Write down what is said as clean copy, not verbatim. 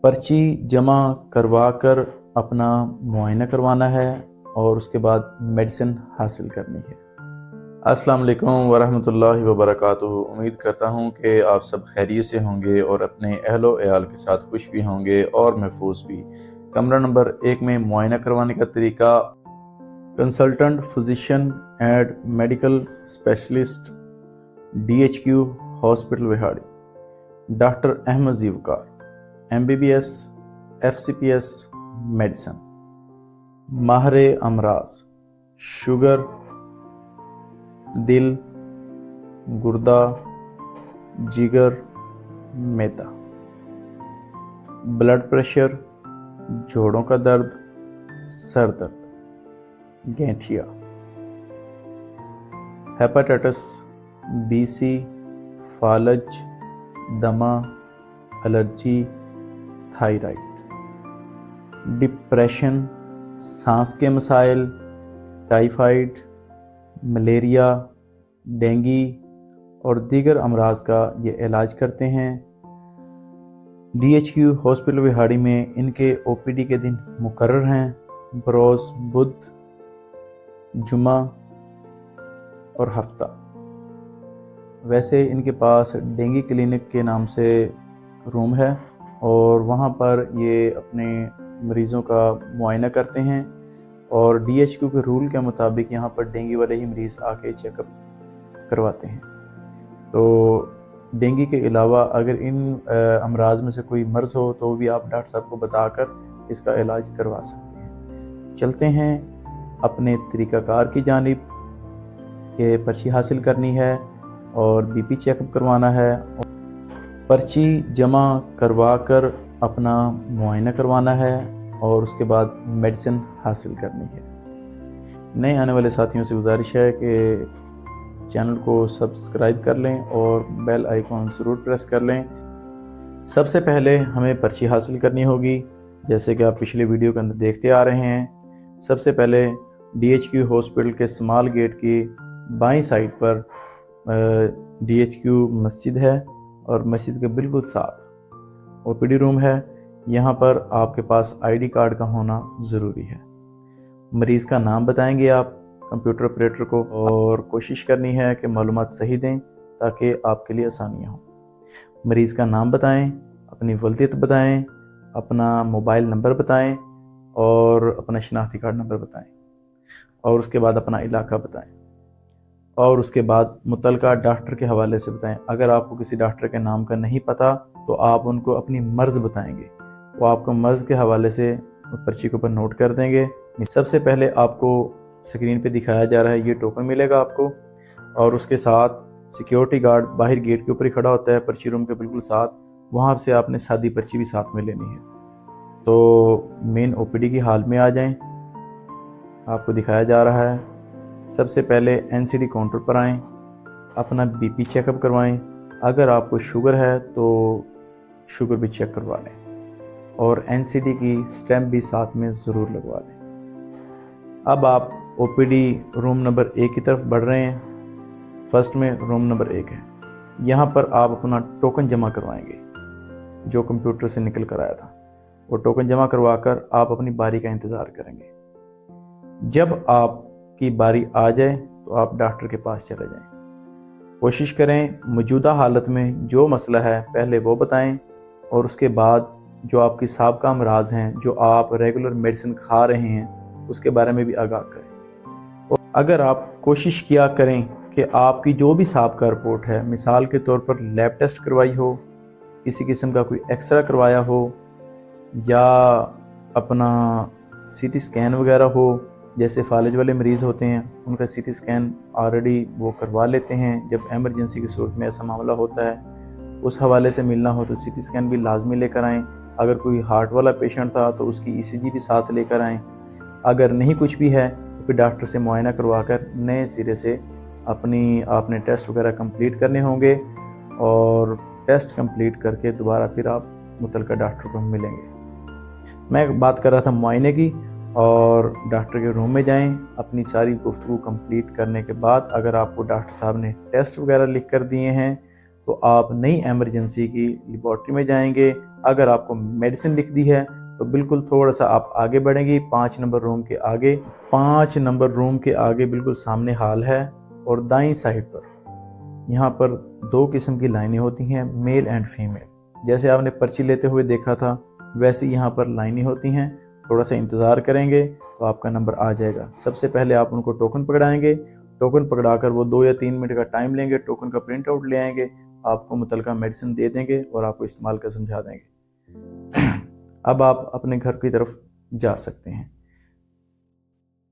पर्ची जमा करवा कर अपना मुआयना करवाना है और उसके बाद मेडिसिन हासिल करनी है। अस्सलाम वालेकुम वरहमतुल्लाहि वबरकातुहू। उम्मीद करता हूँ कि आप सब खैरियत से होंगे और अपने अहलो अयाल के साथ खुश भी होंगे और महफूज भी। कमरा नंबर 1 में मुआयना करवाने का तरीका: consultant physician and medical specialist DHQ hospital Vehari, doctor Ahmad ज़ीवकार, MBBS FCPS मेडिसिन, माहरे अमराज, शुगर, दिल, गुर्दा, जिगर, मैदा, ब्लड प्रेशर, जोड़ों का दर्द, सर दर्द, गैंठिया, हेपेटाइटिस BC, फालज, दमा, एलर्जी, थायराइड, डिप्रेशन, सांस के मसाइल, टाइफाइड, मलेरिया, डेंगू और दीगर अमराज का ये इलाज करते हैं। DHQ हॉस्पिटल विहाड़ी में इनके OPD के दिन मुकर्रर हैं: बरोज़ बुध, जुमा और हफ्ता। वैसे इनके पास डेंगू क्लिनिक के नाम से रूम है और वहाँ पर ये अपने मरीज़ों का मुआयना करते हैं और DHQ के रूल के मुताबिक यहाँ पर डेंगू वाले ही मरीज़ आके चेकअप करवाते हैं। तो डेंगू के अलावा अगर इन अमराज में से कोई मर्ज़ हो तो भी आप डॉक्टर साहब को बताकर इसका इलाज करवा सकते हैं। चलते हैं अपने तरीक़ाकार की जानिब कि पर्ची हासिल करनी है और BP चेकअप करवाना है। पर्ची जमा करवा कर अपना मुआयना करवाना है और उसके बाद मेडिसिन हासिल करनी है। नए आने वाले साथियों से गुजारिश है कि चैनल को सब्सक्राइब कर लें और बेल आइकॉन ज़रूर प्रेस कर लें। सबसे पहले हमें पर्ची हासिल करनी होगी, जैसे कि आप पिछले वीडियो के अंदर देखते आ रहे हैं। सबसे पहले DHQ हॉस्पिटल के स्मॉल गेट की बाईं साइड पर DHQ मस्जिद है और मस्जिद के बिल्कुल साथ OPD रूम है। यहाँ पर आपके पास ID कार्ड का होना ज़रूरी है। मरीज़ का नाम बताएंगे आप कंप्यूटर ऑपरेटर को और कोशिश करनी है कि मालूमात सही दें ताकि आपके लिए आसानियाँ हों। मरीज़ का नाम बताएं, अपनी वल्दियत बताएं, अपना मोबाइल नंबर बताएं और अपना शनाख्ती कार्ड नंबर बताएं और उसके बाद अपना इलाका बताएं और उसके बाद मुतलका डॉक्टर के हवाले से बताएं। अगर आपको किसी डॉक्टर के नाम का नहीं पता तो आप उनको अपनी मर्ज़ बताएंगे, वो आपको मर्ज़ के हवाले से पर्ची के ऊपर नोट कर देंगे। सबसे पहले आपको स्क्रीन पे दिखाया जा रहा है ये टोकन मिलेगा आपको और उसके साथ सिक्योरिटी गार्ड बाहर गेट के ऊपर ही खड़ा होता है पर्ची रूम के बिल्कुल साथ, वहाँ से आपने सादी पर्ची भी साथ में लेनी है। तो मेन OPD की हाल में आ जाएं, आपको दिखाया जा रहा है। सबसे पहले NCD काउंटर पर आएँ, अपना BP चेकअप करवाएं। अगर आपको शुगर है तो शुगर भी चेक करवा लें और NCD की स्टैम्प भी साथ में ज़रूर लगवा लें। अब आप OPD रूम नंबर 1 की तरफ बढ़ रहे हैं। फर्स्ट में रूम नंबर 1 है, यहाँ पर आप अपना टोकन जमा करवाएंगे जो कंप्यूटर से निकल कर आया था। वो टोकन जमा करवा कर आप अपनी बारी का इंतज़ार करेंगे। जब आपकी बारी आ जाए तो आप डॉक्टर के पास चले जाएं। कोशिश करें मौजूदा हालत में जो मसला है पहले वो बताएं और उसके बाद जो आपकी साबका अमराज हैं, जो आप रेगुलर मेडिसिन खा रहे हैं, उसके बारे में भी आगाह करें। और अगर आप कोशिश किया करें कि आपकी जो भी साबका रिपोर्ट है, मिसाल के तौर पर लैब टेस्ट करवाई हो, किसी किस्म का कोई एक्सरा करवाया हो या अपना CT स्कैन वगैरह हो, जैसे फालिज वाले मरीज़ होते हैं उनका CT स्कैन ऑलरेडी वो करवा लेते हैं जब एमरजेंसी की सूरत में ऐसा मामला होता है। उस हवाले से मिलना हो तो CT स्कैन भी लाजमी लेकर आएँ। अगर कोई हार्ट वाला पेशेंट था तो उसकी ECG भी साथ लेकर आएँ। अगर नहीं कुछ भी है तो फिर डॉक्टर से मुआयना करवा कर नए सिरे से आपने टेस्ट वगैरह कंप्लीट करने होंगे और टेस्ट कंप्लीट करके दोबारा फिर आप मुतलका डॉक्टर को मिलेंगे। मैं बात कर रहा था मुआयने की, और डॉक्टर के रूम में जाएं। अपनी सारी गुफ्तगू कंप्लीट करने के बाद अगर आपको डॉक्टर साहब ने टेस्ट वगैरह लिख कर दिए हैं तो आप नई एमरजेंसी की लेबॉर्ट्री में जाएंगे اگر آپ کو میڈیسن لکھ دی ہے تو بالکل تھوڑا سا آپ آگے بڑھیں گی 5 نمبر روم کے آگے، 5 نمبر روم کے آگے بالکل سامنے ہال ہے، اور دائیں سائڈ پر یہاں پر 2 قسم کی لائنیں ہوتی ہیں، میل اینڈ فیمیل۔ جیسے آپ نے پرچی لیتے ہوئے دیکھا تھا ویسے یہاں پر لائنیں ہوتی ہیں، تھوڑا سا انتظار کریں گے تو آپ کا نمبر آ جائے گا۔ سب سے پہلے آپ ان کو ٹوکن پکڑائیں گے، ٹوکن پکڑا کر وہ 2 یا 3 منٹ کا ٹائم لیں گے، ٹوکن کا پرنٹ آؤٹ لے آئیں گے، آپ کو متعلقہ میڈیسن دے دیں گے اور آپ کو استعمال کر سمجھا دیں گے۔ اب آپ اپنے گھر کی طرف جا سکتے ہیں۔